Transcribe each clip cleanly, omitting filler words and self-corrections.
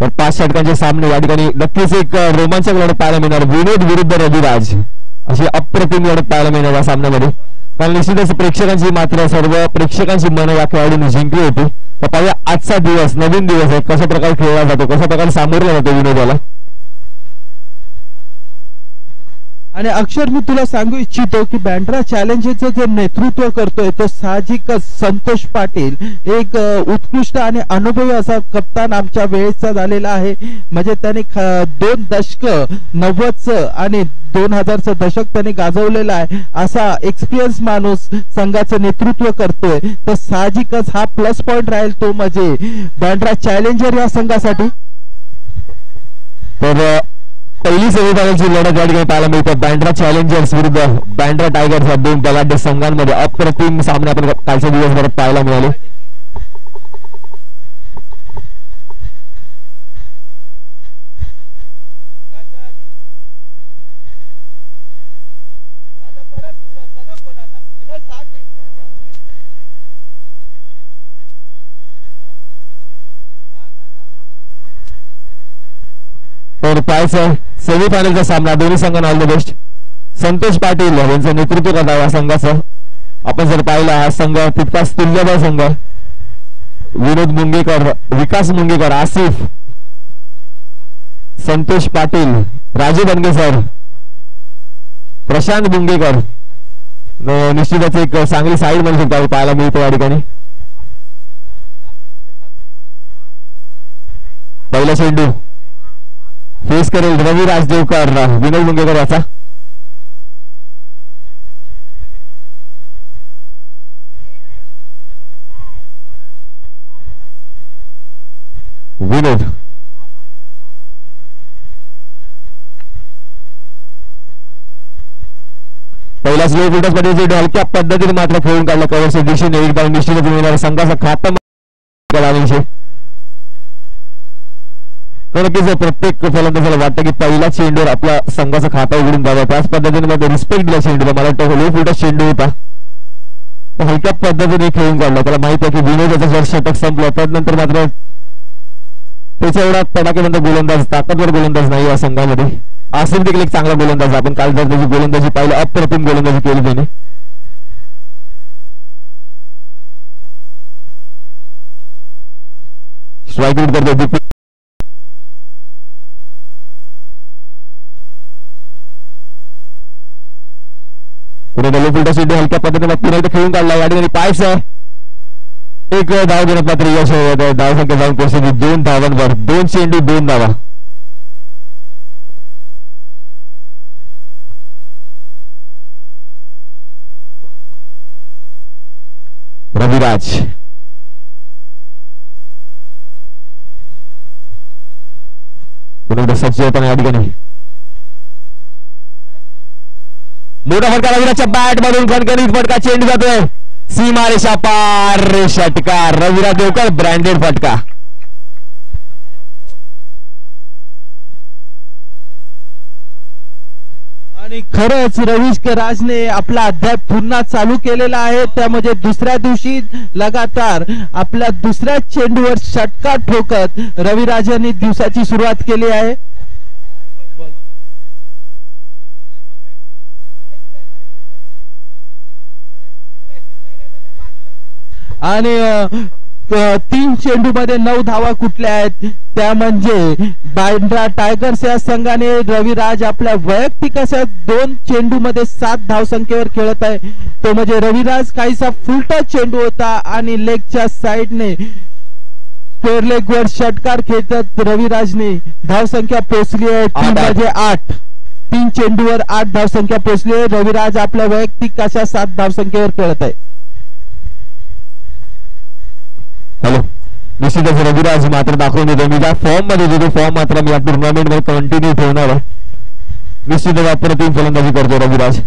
तर 5 षटकांचे सामने या ठिकाणी नक्कीच एक रोमांचक लढत पाहायला मिळणार. विनोद विरुद्ध रविराज अशी अप्रतिम लढत पाहायला मिळणार या सामन्यामध्ये. कारण निश्चितच प्रेक्षकांची मात्र सर्व प्रेक्षकांची मन या खेळाडूंनी जिंकली होती. तर पाहूया आजचा दिवस नवीन दिवस आहे, कशा प्रकारे खेळला जातो, कशा प्रकारे सामोरला जातो विनोदाला. आणि अक्षर मी तुला सांगू इच्छितो की बँड्रा चॅलेंजरचं जे नेतृत्व करतोय तो साहजिकच संतोष पाटील एक उत्कृष्ट आणि अनुभवी असा कप्तान आमच्या वेळेचा झालेला आहे. म्हणजे त्याने 2 दशक 90चं आणि 2000चं दशक त्याने गाजवलेलं आहे. असा एक्सपिरियन्स माणूस संघाचं नेतृत्व करतोय. तर साहजिकच हा प्लस पॉइंट राहील तो म्हणजे बँड्रा चॅलेंजर या संघासाठी. तर पहिली सेमीफायनलची लढत या ठिकाणी पाहायला मिळते. बँड्रा चॅलेंजर्स विरुद्ध बँड्रा टायगर्स या 2 बलाढ्य संघांमध्ये अप्रतिम सामने आपण कालच्या दिवसभरात पाहायला मिळाले. तर पाहायचं सेमीफायनलचा सामना दोन्ही संघांना all the best. Santosh Patil यांचं नेतृत्व करत आहे या संघाचं. आपण जर पाहिला हा संघ तितकाच तुल्यबळ संघ. विनोद मुंगेकर, विकास मुंगेकर, आसिफ, संतोष पाटील, राजू बनगेसर, प्रशांत मुंगेकर. निश्चितच एक चांगली साईड म्हणू शकतो पाहायला मिळतो या ठिकाणी. पहिला चेंडू फेस करेल रवी राजदेवकर, विनोद मुंगेकर याचा. विनोद पहिला स्लो फुटस मध्ये हलक्या पद्धतीने मात्र खेळून काढला कव्हरच्या दिशेने. एकदा निश्चितच मिळणार संघाचा खाता नक्कीच प्रत्येक फलंदाजाला वाटतं की पहिला चेंडूवर आपल्या संघाचा खाता उघडून द्यावा. त्याच पद्धतीने मध्ये रिस्पेक्ट दिला चेंडूला. मला वाटतं लो फुटस चेंडू होता, हलक्या पद्धतीने खेळून काढला. त्याला माहित आहे की विनोदाचं जर षटक संपलं त्यानंतर मात्र त्याच्या एवढा तडाखेबंद गोलंदाज, ताकदवर गोलंदाज नाही या संघामध्ये. आसिफ देखील एक चांगला गोलंदाज. आपण काल जर त्याची गोलंदाजी पाहिलं अप्रतिम गोलंदाजी केली त्याने. स्ट्राईक आउट करतो पुढे फुलटा चेंडू हलक्या पद्धतीने पुन्हा एकदा खेळून काढला. या ठिकाणी पायस एक धाव घेण्यात मात्र यश धाव संख्या जाऊन पोहोचली 2 धावांवर. 2 चेंडू 2 धावा. रविराज पुन्हा एकदा सज्ज होताना या ठिकाणी मोठा फटका रविराजच्या बॅट मधून खणखणीत फटका. चेंडू जातोय सीमारेषा पार. षटकार रविराज देवकर, ब्रँडेड फटका. आणि खरंच रवीश राजने आपला अध्याय पुन्हा चालू केलेला आहे. त्यामध्ये दुसऱ्या दिवशी लगातार आपल्या दुसऱ्या चेंडूवर षटकार ठोकत रविराजांनी दिवसाची सुरुवात केली आहे. आणि 3 चेंडू मध्ये 9 धावा कुठल्या आहेत त्या म्हणजे बँड्रा टायगर्स या संघाने रविराज आपल्या वैयक्तिक अशा 2 चेंडू मध्ये 7 धावसंख्येवर खेळत आहे. तो म्हणजे रविराज काहीसा फुलटा चेंडू होता आणि लेगच्या साइडने स्क्वेअर लेग वर षटकार खेळत रविराजने धावसंख्या पोहोचली आहे 3 म्हणजे 8. 3 चेंडूवर 8 धावसंख्या पोहोचली आहे. रविराज आपल्या वैयक्तिक अशा 7 धावसंख्येवर खेळत आहे. हॅलो, निश्चितच रविराज मात्र दाखवून देतो मी ज्या फॉर्म मध्ये जो फॉर्म मात्र मी या टुर्नामेंट मध्ये कंटिन्यू ठेवणार आहे. निश्चितच अप्रतिम फलंदाजी करतो रविराज.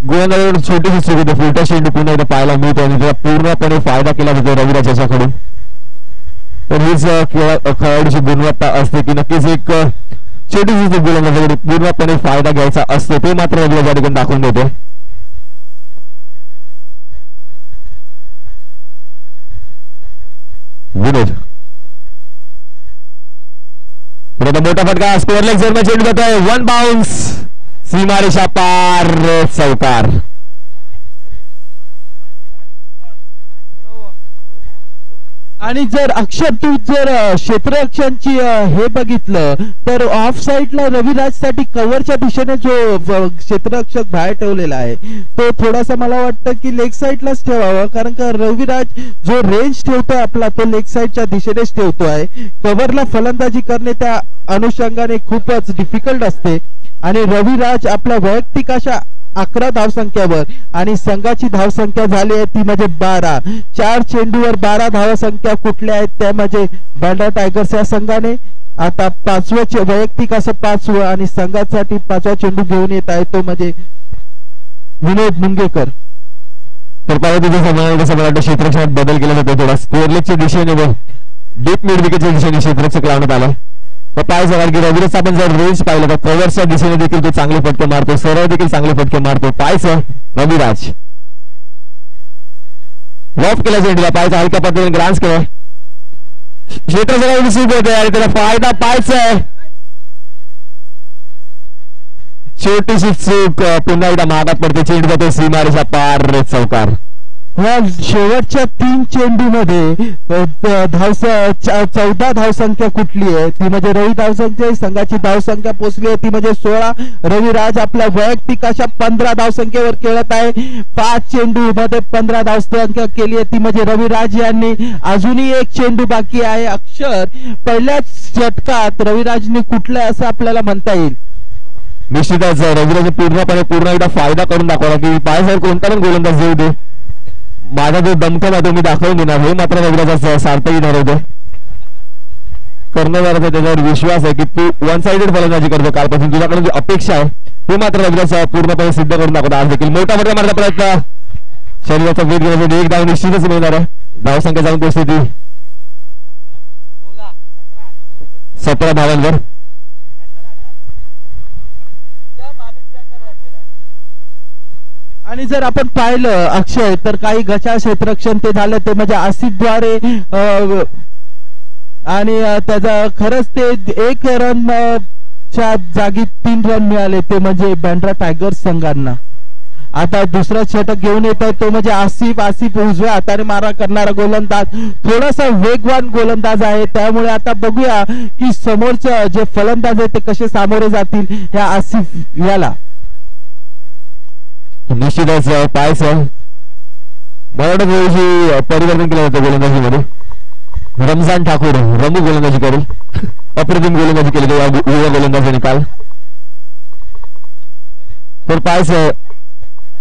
गोलंदाजीवर छोटीशी चूक होते. फुलटा चेंडू पुन्हा एकदा पाहायला मिळतो आणि त्याचा पूर्णपणे फायदा केला जातो रविराज याच्याकडून. तर हीच खेळाडूची गुणवत्ता असते की नक्कीच एक छोटीशी गोलंदाजीकडे पूर्णपणे फायदा घ्यायचा असतो. ते मात्र रविराज या ठिकाणी दाखवून देतो. आता मोठा फटका स्कोअर लेग झोन मध्ये चेंडू जातोय. 1 बाउन्स सीमारेषा पार चौकार. आणि जर अक्षर तू जर क्षेत्ररक्षणची हे बघितलं तर ऑफ साईडला रविराज साठी कव्हरच्या दिशेने जो क्षेत्ररक्षक बाहेर ठेवलेला आहे तो थोडासा मला वाटतं की लेग साईडलाच ठेवावा, कारण का रविराज जो रेंज ठेवतोय आपला तो लेग साईडच्या दिशेनेच ठेवतोय. कव्हरला फलंदाजी करणे त्या अनुषंगाने खूपच डिफिकल्ट असते आणि रविराज आपल्या वैयक्तिक अशा 11 धावसंख्यावर आणि संघाची धावसंख्या झाली आहे ती म्हणजे 12. 4 चेंडूवर 12 धावसंख्या कुठल्या आहेत त्या म्हणजे बँड्रा टायगर्स या संघाने आता 5वं वैयक्तिक असं 5वं आणि संघासाठी 5वा चेंडू घेऊन येत आहे तो म्हणजे विनोद मुंगेकर. तर पाहिजे क्षेत्ररक्षणात बदल केला जातो. थोडा स्कोअरलेगच्या दिशेने व डीप मिड विकेटच्या दिशेने क्षेत्ररक्षक लावण्यात आला. तर पाय सवाल की रविराज आपण जर रेंज पाहिलं तर कव्हरच्या दिशेने देखील तो चांगले फटके मारतो, सरळ देखील चांगले फटके मारतो. पायचं रविराज लॉफ केला चेंडूला, पायचा हलक्या पद्धतीने ग्रान्स केला. क्षेत्ररक्षकाला चूक होते आणि त्याला फायदा पायचा आहे. छोटीशी चूक पुन्हा एकदा महागात पडते. चेंडू जातो सीमारेषा पार चौकार. या शेवटच्या 3 चेंडूमध्ये 14 धावसंख्या कुठली आहे ती म्हणजे रवी धावसंख्या. संघाची धावसंख्या पोहोचली आहे ती म्हणजे 16. रविराज आपल्या वैयक्तिक अशा 15 धावसंख्येवर खेळत आहे. 5 चेंडू मध्ये 15 धावसंख्या केली आहे ती म्हणजे रविराज यांनी. अजूनही 1 चेंडू बाकी आहे. अक्षर पहिल्याच षटकात रविराजने कुठला असं आपल्याला म्हणता येईल. निश्चितच रविराज पूर्ण एकदा फायदा करून दाखवला की पायासाहेब कोणता पण गोलंदाज येऊ दे, माझा जो दमखम आहे तो मी दाखवून देणार. हे मात्र रविराजा सार्थही ठरवतो. कर्णधाराचा त्याच्यावर विश्वास आहे की तू 1 साइडेड फलंदाजी करतो कालपासून, तुझ्याकडून जी अपेक्षा आहे ते मात्र रविराज पूर्णपणे सिद्ध करून दाखवतो. आज देखील मोठा मारण्याचा प्रयत्न, शरीराचा वेग घेण्यासाठी 1 धाव निश्चितच मिळणार आहे. धावसंख्या जाऊन पोहोचते ती 17 धावांवर. आणि जर आपण पाहिलं अक्षय तर काही गचा क्षेत्ररक्षण ते झालं ते म्हणजे आसिफद्वारे आणि त्याचा खरंच ते 1 रनच्या जागी 3 रन मिळाले ते म्हणजे बँड्रा टायगर्स संघांना. आता दुसरा षटक घेऊन येत आहे तो म्हणजे आसिफ उजव्या हाताने मारा करणारा गोलंदाज, थोडासा वेगवान गोलंदाज आहे. त्यामुळे आता बघूया की समोरचं जे फलंदाज आहे ते कसे सामोरे जातील ह्या आसिफ याला. निश्चितच पायचं मला वाटतं परिवर्तन केलं जातं गोलंदाजीमध्ये. रमजान ठाकूर रमू गोलंदाजी करेल, अप्रतिम गोलंदाजी केली युवा गोलंदाजाने काल. तर पायचं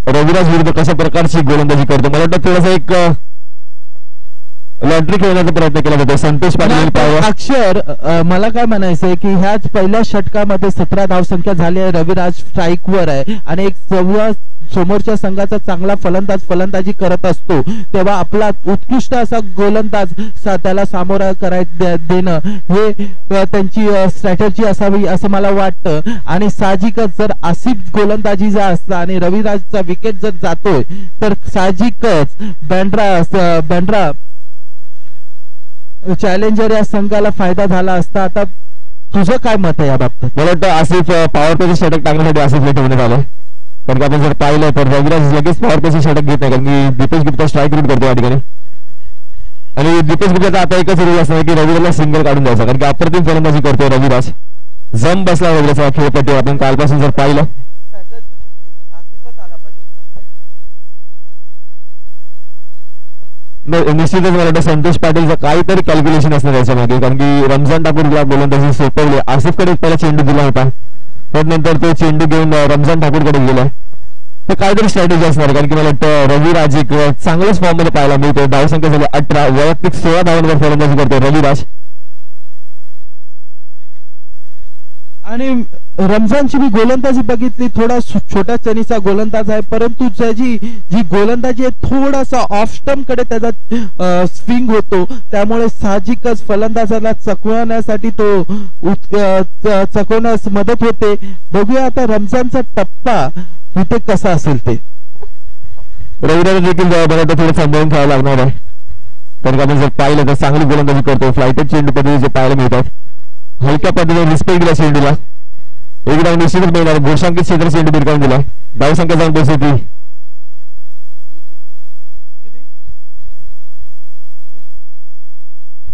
रविराज विरुद्ध कशा प्रकारची गोलंदाजी करतो मला वाटतं थोडासा एक लॉटरी खेळण्याचा प्रयत्न केला जातो. संतोष पाटील अक्षर मला काय म्हणायचंय की ह्याच पहिल्या षटकामध्ये 17 धावसंख्या झाली आहे. रविराज स्ट्राईकवर आहे आणि एक समोरच्या संघाचा चांगला फलंदाजी करत असतो तेव्हा आपला उत्कृष्ट असा गोलंदाज त्याला सामोरा करायला देणं हे त्यांची स्ट्रॅटेजी असावी असं मला वाटतं. आणि साहजिकच जर आसिफ गोलंदाजी जर असतं आणि रविराजचा विकेट जर जातोय तर साहजिकच बँड्रा चॅलेंजर या संघाला फायदा झाला असता. आता तुझं काय मत आहे या बाबतीत? मला वाटतं आसिफ पॉवर प्लेचे षटक टाकण्यासाठी आसिफला ठेवण्यात आलं, कारण की आपण जर पाहिलं तर रविराज लगेच पॉवर प्लेचे षटक घेत नाही, कारण की दीपेश गुप्ता स्ट्राईक रूट करतो या ठिकाणी. आणि दीपेश गुप्ताचा आता एकच रूल असणार की रविराजला सिंगल काढून द्यायचा, कारण की अप्रतिम फलंदाजी करतोय रविराज. जम बसला रविराजचा खेळपट्टी आपण कालपासून जर पाहिलं. निश्चितच मला वाटतं संतोष पाटीलचं काहीतरी कॅल्क्युलेशन असणार त्याच्यामध्ये, कारण की रमजान ठाकूरला गोलंदाजी सोपवली. आसिफकडे पहिला चेंडू दिला होता, त्यानंतर तो चेंडू घेऊन रमजान ठाकूरकडे गेला. तर काहीतरी स्ट्रॅटेजी असणार, कारण की मला वाटतं रविराज एक चांगल्याच फॉर्म मध्ये पाहायला मिळतो. धावसंख्या झाली 18, वैयक्तिक 16 धावांवर फलंदाजी करतो रविराज. आणि रमजानची मी गोलंदाजी बघितली, थोडा छोट्या चणीचा गोलंदाज आहे, परंतु त्याची जी गोलंदाजी आहे थोडासा ऑफ स्टंप कडे त्याचा स्विंग होतो, त्यामुळे साहजिकच फलंदाजाला चकवण्यासाठी तो चकवण्यास मदत होते. बघूया आता रमजानचा टप्पा इथे कसा असेल ते. रविराज देखील मला थोडं सांभाळून खेळायला लागणार आहे, कारण की आपण जर पाहिलं तर चांगली गोलंदाजी करतो. फ्लायटेड चेंडू पद्धतीचे पाहायला मिळतात. हलक्या पद्धतीने रिस्पेक्ट दिला चेंडूला. एक डाव निश्चितच मिळणार. घोषांकित क्षेत्र चेंडू भिरकावून दिला. धावसंख्या जाऊन पोहोचली.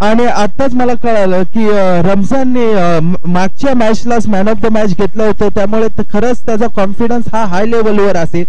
आणि आताच मला कळालं की रमजानने मागच्या मॅचलाच मॅन ऑफ द मॅच घेतलं होतं, त्यामुळे खरंच त्याचा कॉन्फिडन्स हा हाय लेवलवर असेल.